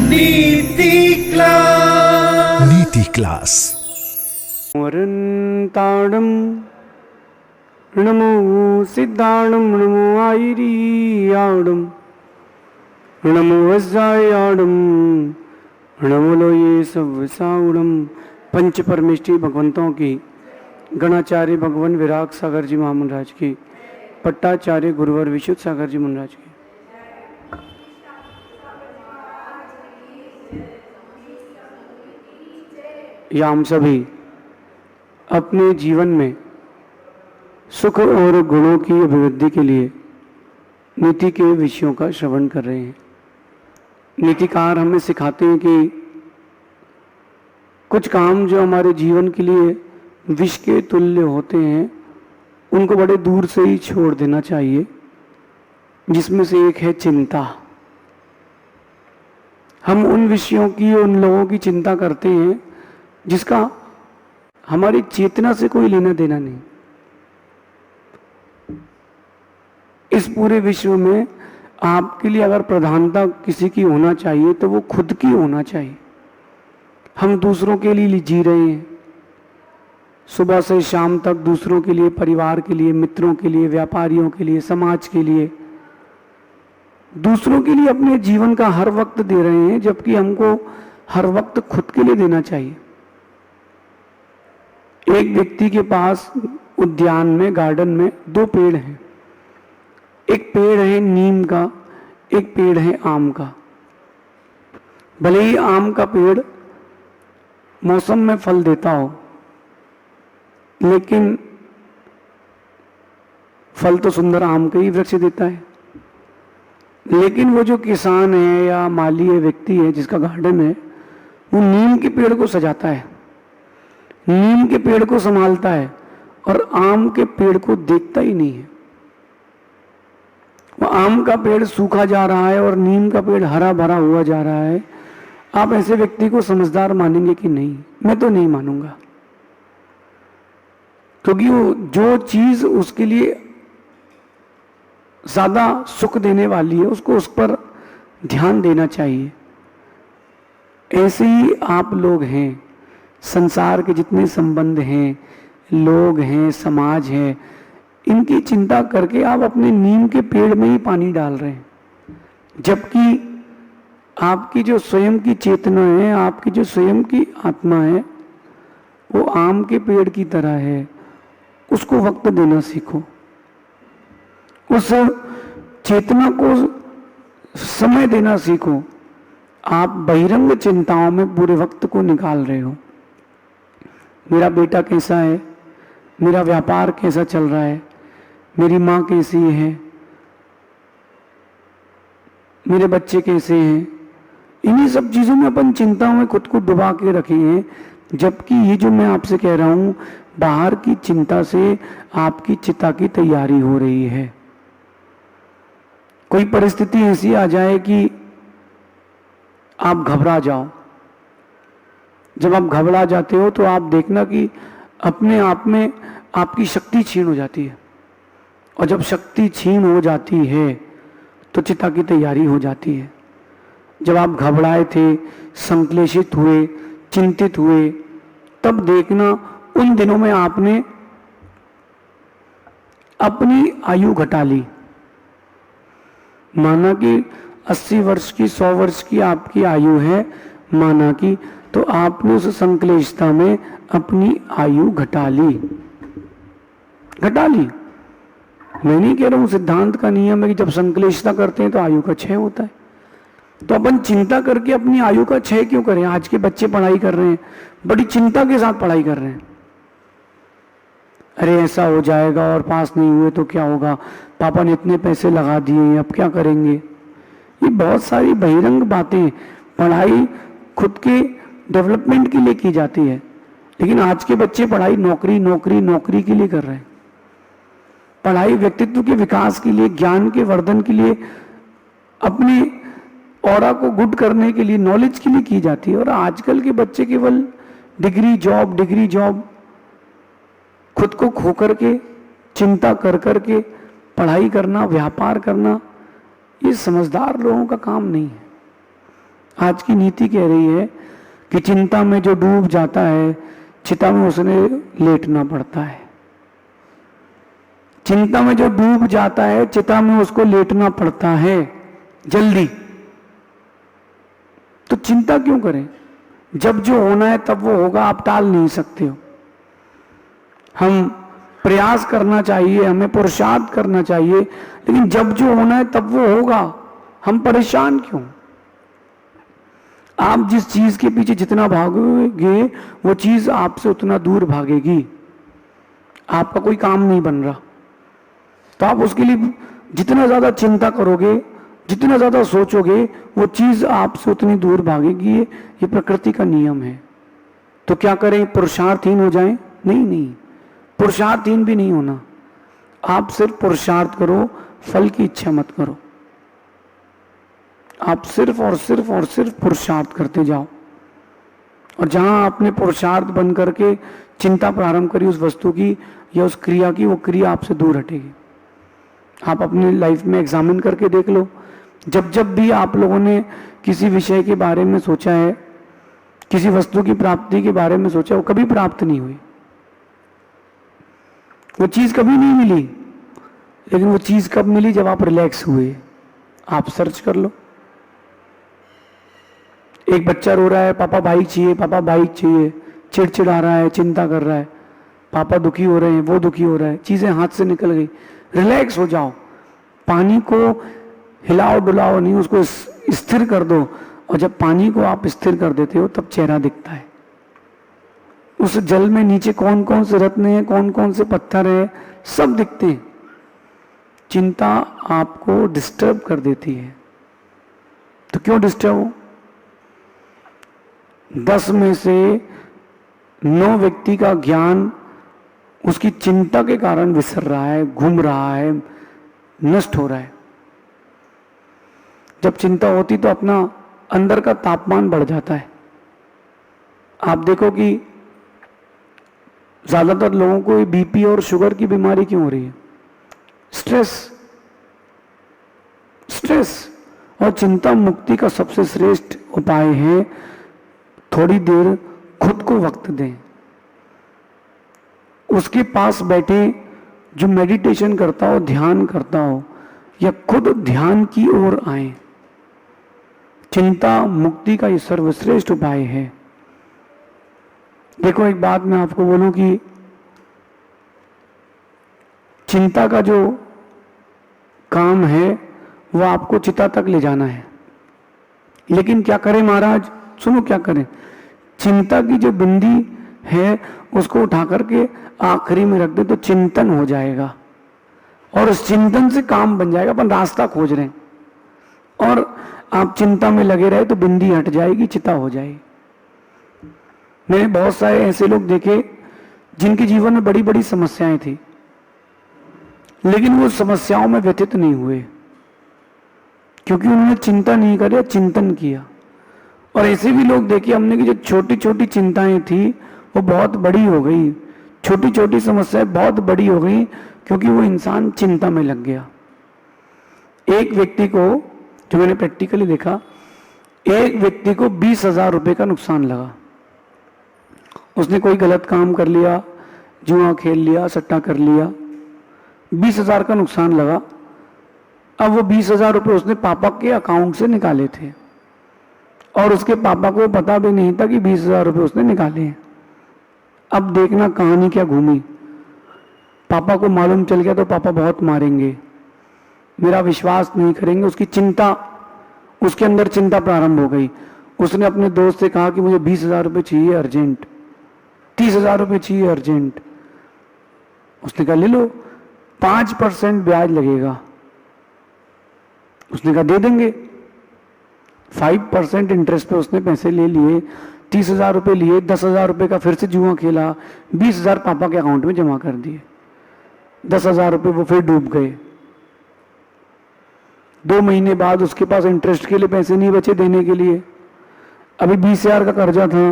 नीति क्लास। नीति क्लास। वरंताड़म नमो सिद्धाणम नमो आयरियाड़म नमो वज्रायाड़म नमो लोये सवसाउड़म। पंच परमेष्ठी भगवंतों की, गणाचार्य भगवान विराग सागर जी महामंडराज की, पट्टाचार्य गुरुवर विशुद्ध सागर जी महाराज की। या हम सभी अपने जीवन में सुख और गुणों की अभिवृद्धि के लिए नीति के विषयों का श्रवण कर रहे हैं। नीतिकार हमें सिखाते हैं कि कुछ काम जो हमारे जीवन के लिए विष के तुल्य होते हैं उनको बड़े दूर से ही छोड़ देना चाहिए, जिसमें से एक है चिंता। हम उन विषयों की, उन लोगों की चिंता करते हैं जिसका हमारी चेतना से कोई लेना देना नहीं। इस पूरे विश्व में आपके लिए अगर प्रधानता किसी की होना चाहिए तो वो खुद की होना चाहिए। हम दूसरों के लिए जी रहे हैं, सुबह से शाम तक दूसरों के लिए, परिवार के लिए, मित्रों के लिए, व्यापारियों के लिए, समाज के लिए, दूसरों के लिए अपने जीवन का हर वक्त दे रहे हैं, जबकि हमको हर वक्त खुद के लिए देना चाहिए। एक व्यक्ति के पास उद्यान में, गार्डन में 2 पेड़ हैं। एक पेड़ है नीम का, एक पेड़ है आम का। भले ही आम का पेड़ मौसम में फल देता हो, लेकिन फल तो सुंदर आम का ही वृक्ष देता है। लेकिन वो जो किसान है या माली है, व्यक्ति है जिसका गार्डन है, वो नीम के पेड़ को सजाता है, नीम के पेड़ को संभालता है और आम के पेड़ को देखता ही नहीं है। वो आम का पेड़ सूखा जा रहा है और नीम का पेड़ हरा भरा हुआ जा रहा है। आप ऐसे व्यक्ति को समझदार मानेंगे कि नहीं? मैं तो नहीं मानूंगा, क्योंकि वो जो चीज उसके लिए ज्यादा सुख देने वाली है उसको उस पर ध्यान देना चाहिए। ऐसे ही आप लोग हैं, संसार के जितने संबंध हैं, लोग हैं, समाज है, इनकी चिंता करके आप अपने नीम के पेड़ में ही पानी डाल रहे हैं, जबकि आपकी जो स्वयं की चेतना है, आपकी जो स्वयं की आत्मा है, वो आम के पेड़ की तरह है। उसको वक्त देना सीखो, उस चेतना को समय देना सीखो। आप बहिरंग चिंताओं में पूरे वक्त को निकाल रहे हो। मेरा बेटा कैसा है, मेरा व्यापार कैसा चल रहा है, मेरी माँ कैसी है, मेरे बच्चे कैसे हैं, इन्हीं सब चीजों में अपन चिंताओं में खुद को डुबा के रखे हैं। जबकि ये जो मैं आपसे कह रहा हूं, बाहर की चिंता से आपकी चिता की तैयारी हो रही है। कोई परिस्थिति ऐसी आ जाए कि आप घबरा जाओ। जब आप घबरा जाते हो तो आप देखना कि अपने आप में आपकी शक्ति छीन हो जाती है, और जब शक्ति छीन हो जाती है तो चिता की तैयारी हो जाती है। जब आप घबराए थे, संक्लेशित हुए, चिंतित हुए, तब देखना उन दिनों में आपने अपनी आयु घटा ली। माना कि 80 वर्ष की, 100 वर्ष की आपकी आयु है, माना कि, तो आपने उस संक्लेशता में अपनी आयु घटा ली। मैं नहीं कह रहा हूं, सिद्धांत का नियम है कि जब संक्लेशता करते हैं तो आयु का क्षय होता है। तो अपन चिंता करके अपनी आयु का क्षय क्यों करें? आज के बच्चे पढ़ाई कर रहे हैं, बड़ी चिंता के साथ पढ़ाई कर रहे हैं। अरे ऐसा हो जाएगा और पास नहीं हुए तो क्या होगा, पापा ने इतने पैसे लगा दिए, अब क्या करेंगे। ये बहुत सारी बहिरंग बातें, पढ़ाई खुद के डेवलपमेंट के लिए की जाती है, लेकिन आज के बच्चे पढ़ाई नौकरी नौकरी नौकरी के लिए कर रहे हैं। पढ़ाई व्यक्तित्व के विकास के लिए, ज्ञान के वर्धन के लिए, अपने ऑरा को गुड करने के लिए, नॉलेज के लिए की जाती है। और आजकल के बच्चे केवल डिग्री जॉब, खुद को खो करके, चिंता कर करके पढ़ाई करना, व्यापार करना, ये समझदार लोगों का काम नहीं है। आज की नीति कह रही है कि चिंता में जो डूब जाता है चिता में उसने लेटना पड़ता है। चिंता में जो डूब जाता है चिता में उसको लेटना पड़ता है जल्दी। तो चिंता क्यों करें? जब जो होना है तब वो होगा, आप टाल नहीं सकते हो। हम प्रयास करना चाहिए, हमें पुरुषार्थ करना चाहिए, लेकिन जब जो होना है तब वो होगा। हम परेशान क्यों? आप जिस चीज के पीछे जितना भागोगे वो चीज आपसे उतना दूर भागेगी। आपका कोई काम नहीं बन रहा तो आप उसके लिए जितना ज्यादा चिंता करोगे, जितना ज्यादा सोचोगे, वो चीज आपसे उतनी दूर भागेगी। ये प्रकृति का नियम है। तो क्या करें? पुरुषार्थहीन हो जाएं? नहीं नहीं, पुरुषार्थहीन भी नहीं होना। आप सिर्फ पुरुषार्थ करो, फल की इच्छा मत करो। आप सिर्फ और सिर्फ और सिर्फ पुरुषार्थ करते जाओ, और जहां आपने पुरुषार्थ बन करके चिंता प्रारंभ करी उस वस्तु की या उस क्रिया की, वो क्रिया आपसे दूर हटेगी। आप अपनी लाइफ में एग्जामिन करके देख लो, जब जब भी आप लोगों ने किसी विषय के बारे में सोचा है, किसी वस्तु की प्राप्ति के बारे में सोचा, वो कभी प्राप्त नहीं हुई, वो चीज कभी नहीं मिली। लेकिन वो चीज कब मिली? जब आप रिलैक्स हुए। आप सर्च कर लो। एक बच्चा रो रहा है, पापा बाइक चाहिए, पापा बाइक चाहिए, चिड़चिड़ा रहा है, चिंता कर रहा है, पापा दुखी हो रहे हैं, वो दुखी हो रहा है, चीजें हाथ से निकल गई। रिलैक्स हो जाओ, पानी को हिलाओ डुलाओ नहीं, उसको स्थिर कर दो। और जब पानी को आप स्थिर कर देते हो तब चेहरा दिखता है। उस जल में नीचे कौन कौन से रत्न हैं, कौन कौन से पत्थर हैं, सब दिखते हैं। चिंता आपको डिस्टर्ब कर देती है। तो क्यों डिस्टर्ब हो? 10 में से 9 व्यक्ति का ज्ञान उसकी चिंता के कारण विसर रहा है, घूम रहा है, नष्ट हो रहा है। जब चिंता होती तो अपना अंदर का तापमान बढ़ जाता है। आप देखो कि ज्यादातर लोगों को बीपी और शुगर की बीमारी क्यों हो रही है? स्ट्रेस। स्ट्रेस और चिंता मुक्ति का सबसे श्रेष्ठ उपाय है थोड़ी देर खुद को वक्त दें। उसके पास बैठे जो मेडिटेशन करता हो, ध्यान करता हो, या खुद ध्यान की ओर आए। चिंता मुक्ति का ये सर्वश्रेष्ठ उपाय है। देखो एक बात मैं आपको बोलूं कि चिंता का जो काम है वो आपको चिता तक ले जाना है। लेकिन क्या करें महाराज? सुनो क्या करें। चिंता की जो बिंदी है उसको उठा करके आखिरी में रख दे तो चिंतन हो जाएगा, और उस चिंतन से काम बन जाएगा। अपन रास्ता खोज रहे हैं और आप चिंता में लगे रहे तो बिंदी हट जाएगी, चिता हो जाएगी। मैंने बहुत सारे ऐसे लोग देखे जिनके जीवन में बड़ी बड़ी समस्याएं थी, लेकिन वो समस्याओं में व्यथित नहीं हुए, क्योंकि उन्होंने चिंता नहीं करी, चिंतन किया। और ऐसे भी लोग देखे हमने कि जो छोटी छोटी चिंताएं थी वो बहुत बड़ी हो गई, छोटी छोटी समस्याएं बहुत बड़ी हो गई, क्योंकि वो इंसान चिंता में लग गया। एक व्यक्ति को, जो मैंने प्रैक्टिकली देखा, एक व्यक्ति को 20,000 रुपए का नुकसान लगा। उसने कोई गलत काम कर लिया, जुआ खेल लिया, सट्टा कर लिया, 20,000 का नुकसान लगा। अब वो 20,000 रुपए उसने पापा के अकाउंट से निकाले थे, और उसके पापा को पता भी नहीं था कि 20,000 रुपए उसने निकाले हैं। अब देखना कहानी क्या घूमी। पापा को मालूम चल गया तो पापा बहुत मारेंगे, मेरा विश्वास नहीं करेंगे। उसकी चिंता, उसके अंदर चिंता प्रारंभ हो गई। उसने अपने दोस्त से कहा कि मुझे 20,000 रुपए चाहिए अर्जेंट, 30,000 रुपए चाहिए अर्जेंट। उसने कहा ले लो, 5% ब्याज लगेगा। उसने कहा दे देंगे। 5% इंटरेस्ट पे उसने पैसे ले लिए, 30,000 रुपए लिए, 10,000 रुपए का फिर से जुआ खेला, 20,000 पापा के अकाउंट में जमा कर दिए। 10,000 रुपए वो फिर डूब गए। 2 महीने बाद उसके पास इंटरेस्ट के लिए पैसे नहीं बचे देने के लिए। अभी 20,000 का कर्जा था,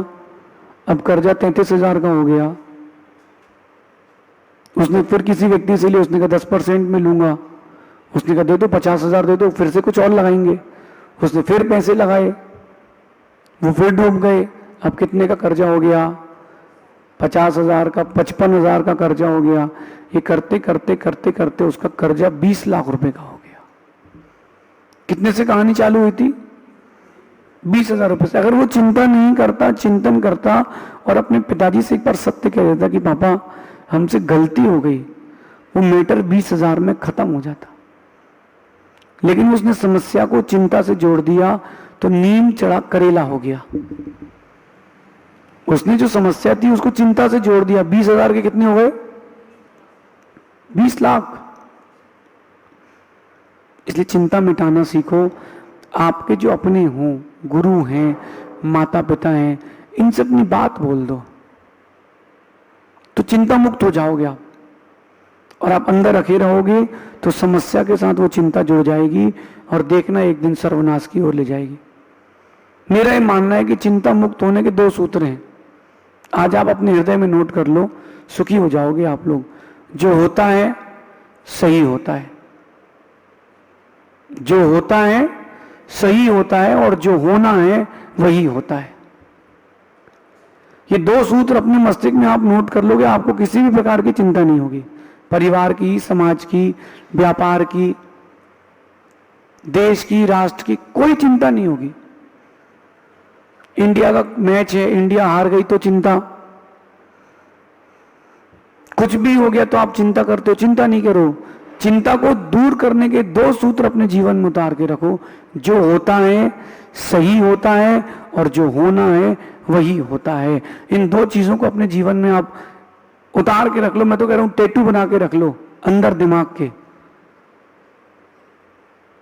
अब कर्जा 33,000 का हो गया। उसने फिर किसी व्यक्ति से लिया, उसने कहा 10% में लूंगा। उसने कहा दे दो, 50,000 दे दो, फिर से कुछ और लगाएंगे। उसने फिर पैसे लगाए, वो फिर डूब गए। अब कितने का कर्जा हो गया? 50,000 का, 55,000 का कर्जा हो गया। ये करते करते करते करते उसका कर्जा 20 लाख रुपए का हो गया। कितने से कहानी चालू हुई थी? 20,000 रुपए से। अगर वो चिंता नहीं करता, चिंतन करता और अपने पिताजी से एक बार सत्य कह देता कि पापा हमसे गलती हो गई, वो मैटर 20,000 में खत्म हो जाता। लेकिन उसने समस्या को चिंता से जोड़ दिया तो नीम चढ़ा करेला हो गया। उसने जो समस्या थी उसको चिंता से जोड़ दिया। 20,000 के कितने हो गए? 20 लाख। इसलिए चिंता मिटाना सीखो। आपके जो अपने हों, गुरु हैं, माता पिता हैं, इनसे अपनी बात बोल दो तो चिंता मुक्त हो जाओगे आप। और आप अंदर रखे रहोगे तो समस्या के साथ वो चिंता जुड़ जाएगी और देखना एक दिन सर्वनाश की ओर ले जाएगी। मेरा ये मानना है कि चिंता मुक्त होने के 2 सूत्र हैं। आज आप अपने हृदय में नोट कर लो, सुखी हो जाओगे आप लोग। जो होता है सही होता है, जो होता है सही होता है, और जो होना है वही होता है। ये 2 सूत्र अपने मस्तिष्क में आप नोट कर लोगे, आपको किसी भी प्रकार की चिंता नहीं होगी। परिवार की, समाज की, व्यापार की, देश की, राष्ट्र की कोई चिंता नहीं होगी। इंडिया का मैच है, इंडिया हार गई तो चिंता, कुछ भी हो गया तो आप चिंता करते हो। चिंता नहीं करो। चिंता को दूर करने के 2 सूत्र अपने जीवन में उतार के रखो। जो होता है सही होता है और जो होना है वही होता है। इन 2 चीजों को अपने जीवन में आप उतार के रख लो। मैं तो कह रहा हूं टैटू बना के रख लो अंदर दिमाग के,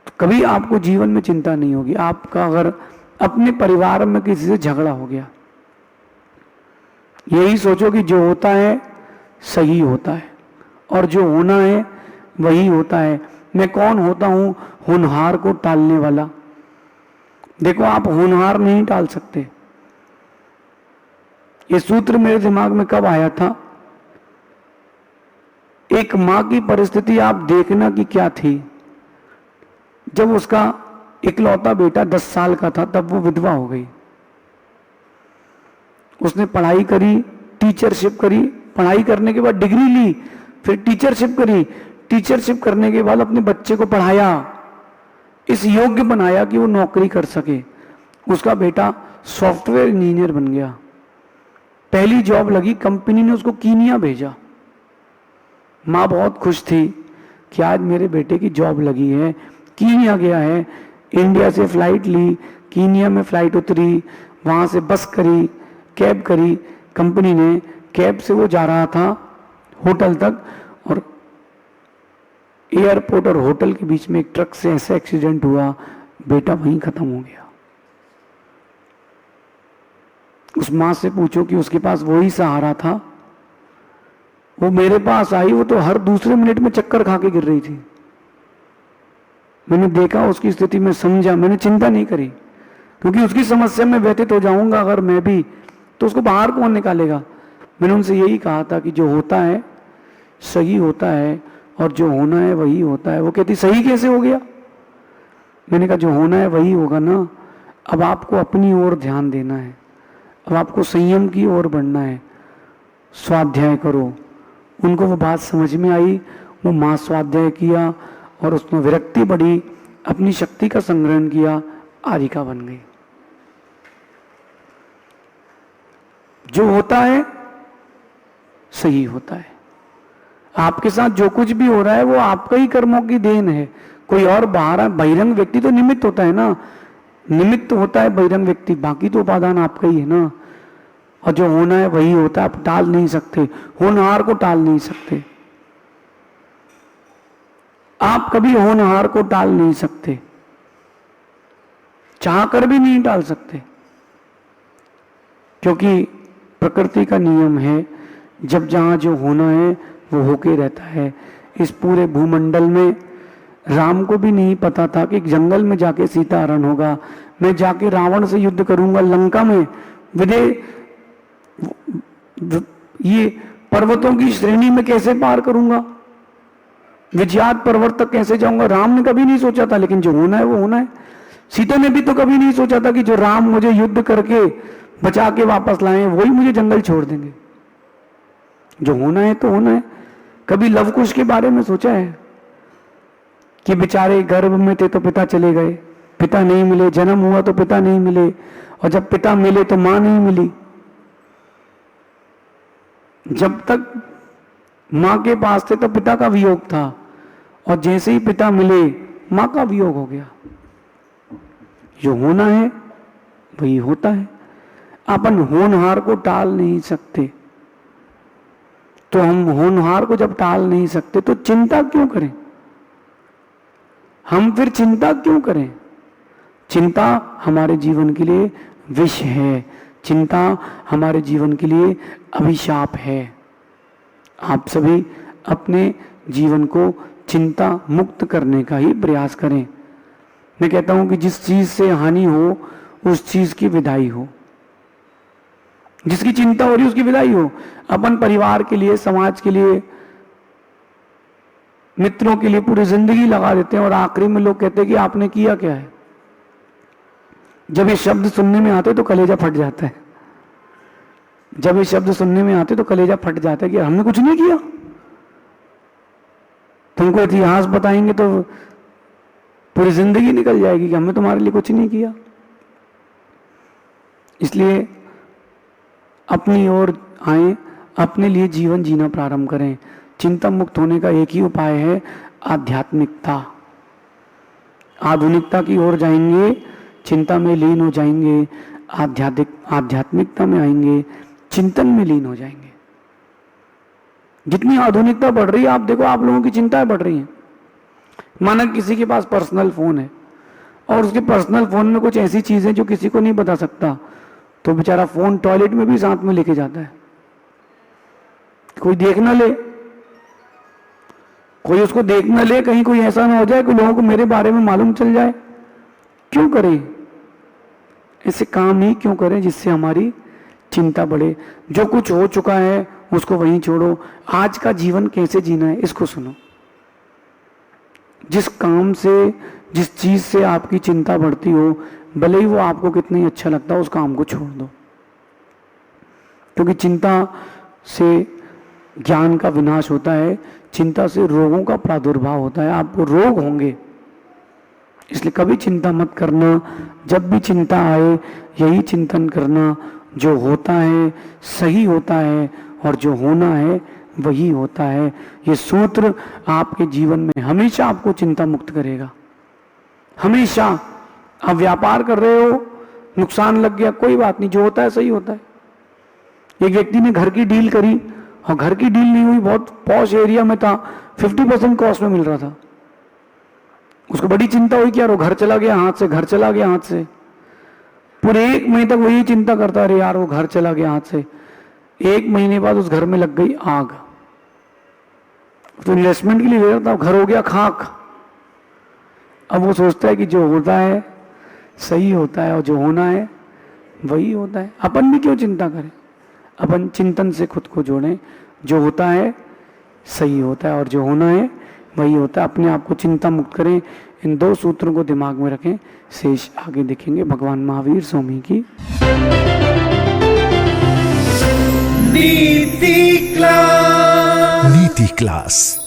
तो कभी आपको जीवन में चिंता नहीं होगी। आपका अगर अपने परिवार में किसी से झगड़ा हो गया, यही सोचो कि जो होता है सही होता है और जो होना है वही होता है। मैं कौन होता हूं? होनहार को टालने वाला। देखो, आप होनहार नहीं टाल सकते। ये सूत्र मेरे दिमाग में कब आया था? एक मां की परिस्थिति आप देखना कि क्या थी। जब उसका इकलौता बेटा 10 साल का था तब वो विधवा हो गई। उसने पढ़ाई करी, टीचरशिप करी, पढ़ाई करने के बाद डिग्री ली, फिर टीचरशिप करी, टीचरशिप करने के बाद अपने बच्चे को पढ़ाया, इस योग्य बनाया कि वो नौकरी कर सके। उसका बेटा सॉफ्टवेयर इंजीनियर बन गया। पहली जॉब लगी, कंपनी ने उसको कीनिया भेजा। माँ बहुत खुश थी कि आज मेरे बेटे की जॉब लगी है। कीनिया गया है, इंडिया से फ्लाइट ली, कीनिया में फ्लाइट उतरी, वहां से बस करी, कैब करी कंपनी ने। कैब से वो जा रहा था होटल तक और एयरपोर्ट और होटल के बीच में एक ट्रक से ऐसा एक्सीडेंट हुआ, बेटा वहीं खत्म हो गया। उस मां से पूछो कि उसके पास वही सहारा था। वो मेरे पास आई, वो तो हर दूसरे मिनट में चक्कर खा के गिर रही थी। मैंने देखा उसकी स्थिति में, समझा, मैंने चिंता नहीं करी क्योंकि उसकी समस्या में व्यतीत हो जाऊंगा अगर मैं भी, तो उसको बाहर कौन निकालेगा। मैंने उनसे यही कहा था कि जो होता है सही होता है और जो होना है वही होता है। वो कहती सही कैसे हो गया? मैंने कहा जो होना है वही होगा ना। अब आपको अपनी ओर ध्यान देना है, अब आपको संयम की ओर बढ़ना है। स्वाध्याय करो। उनको वो बात समझ में आई, वो माँ स्वाध्याय किया और उसमें विरक्ति बढ़ी, अपनी शक्ति का संग्रहण किया, आरिका बन गई। जो होता है सही होता है। आपके साथ जो कुछ भी हो रहा है वो आपका ही कर्मों की देन है। कोई और बाहर बहिरंग व्यक्ति तो निमित्त होता है ना, निमित्त होता है बहिरंग व्यक्ति, बाकी तो उपादान आपका ही है ना। और जो होना है वही होता है, आप टाल नहीं सकते, होनहार को टाल नहीं सकते। आप कभी होनहार को टाल नहीं सकते, चाह कर भी नहीं टाल सकते, क्योंकि प्रकृति का नियम है, जब जहां जो होना है वो होके रहता है। इस पूरे भूमंडल में राम को भी नहीं पता था कि जंगल में जाके सीता हरण होगा, मैं जाके रावण से युद्ध करूंगा लंका में, ये पर्वतों की श्रेणी में कैसे पार करूंगा, विजयात पर्वत तक कैसे जाऊंगा। राम ने कभी नहीं सोचा था, लेकिन जो होना है वो होना है। सीता ने भी तो कभी नहीं सोचा था कि जो राम मुझे युद्ध करके बचा के वापस लाए वही मुझे जंगल छोड़ देंगे। जो होना है तो होना है। कभी लव कुश के बारे में सोचा है कि बेचारे गर्भ में थे तो पिता चले गए, पिता नहीं मिले, जन्म हुआ तो पिता नहीं मिले, और जब पिता मिले तो मां नहीं मिली। जब तक मां के पास थे तो पिता का वियोग था, और जैसे ही पिता मिले मां का वियोग हो गया। जो होना है वही होता है। अपन होनहार को टाल नहीं सकते, तो हम होनहार को जब टाल नहीं सकते तो चिंता क्यों करें? हम फिर चिंता क्यों करें? चिंता हमारे जीवन के लिए विष है, चिंता हमारे जीवन के लिए अभिशाप है। आप सभी अपने जीवन को चिंता मुक्त करने का ही प्रयास करें। मैं कहता हूं कि जिस चीज से हानि हो उस चीज की विदाई हो, जिसकी चिंता हो रही है उसकी विदाई हो। अपन परिवार के लिए, समाज के लिए, मित्रों के लिए पूरी जिंदगी लगा देते हैं और आखिरी में लोग कहते हैं कि आपने किया क्या है। जब ये शब्द सुनने में आते तो कलेजा फट जाता है। जब ये शब्द सुनने में आते तो कलेजा फट जाता है कि हमने कुछ नहीं किया। तुमको इतिहास बताएंगे तो पूरी जिंदगी निकल जाएगी कि हमने तुम्हारे लिए कुछ नहीं किया। इसलिए अपनी ओर आए, अपने लिए जीवन जीना प्रारंभ करें। चिंता मुक्त होने का एक ही उपाय है, आध्यात्मिकता। आधुनिकता की ओर जाएंगे, चिंता में लीन हो जाएंगे, आध्यात्मिकता में आएंगे, चिंतन में लीन हो जाएंगे। जितनी आधुनिकता बढ़ रही है, आप देखो आप लोगों की चिंताएं बढ़ रही हैं। माना किसी के पास पर्सनल फोन है और उसके पर्सनल फोन में कुछ ऐसी चीजें जो किसी को नहीं बता सकता, तो बेचारा फोन टॉयलेट में भी साथ में लेके जाता है। कोई देख ना ले, कोई उसको देख ना ले, कहीं कोई ऐसा ना हो जाए कि लोगों को मेरे बारे में मालूम चल जाए। क्यों करें ऐसे काम? ही क्यों करें जिससे हमारी चिंता बढ़े? जो कुछ हो चुका है उसको वहीं छोड़ो। आज का जीवन कैसे जीना है इसको सुनो। जिस काम से, जिस चीज से आपकी चिंता बढ़ती हो, भले ही वो आपको कितना ही अच्छा लगता हो, उस काम को छोड़ दो। क्योंकि चिंता से ज्ञान का विनाश होता है, चिंता से रोगों का प्रादुर्भाव होता है। आपको रोग होंगे, इसलिए कभी चिंता मत करना। जब भी चिंता आए यही चिंतन करना, जो होता है सही होता है और जो होना है वही होता है। ये सूत्र आपके जीवन में हमेशा आपको चिंता मुक्त करेगा। हमेशा। आप व्यापार कर रहे हो, नुकसान लग गया, कोई बात नहीं, जो होता है सही होता है। एक व्यक्ति ने घर की डील करी और घर की डील नहीं हुई, बहुत पॉश एरिया में था, 50% कॉस्ट में मिल रहा था। उसको बड़ी चिंता हुई कि यार वो घर चला गया हाथ से, घर चला गया हाथ से। पूरे 1 महीने तक वही चिंता करता, अरे यार वो घर चला गया हाथ से। 1 महीने बाद उस घर में लग गई आग। तो इन्वेस्टमेंट के लिए ले रहा था, घर हो गया खाक। अब वो सोचता है कि जो होता है सही होता है और जो होना है वही होता है। अपन भी क्यों चिंता करें? अपन चिंतन से खुद को जोड़ें। जो होता है सही होता है और जो होना है वही होता है। अपने आप को चिंता मुक्त करें। इन 2 सूत्रों को दिमाग में रखें। शेष आगे देखेंगे। भगवान महावीर स्वामी की नीति क्लास। नीति क्लास।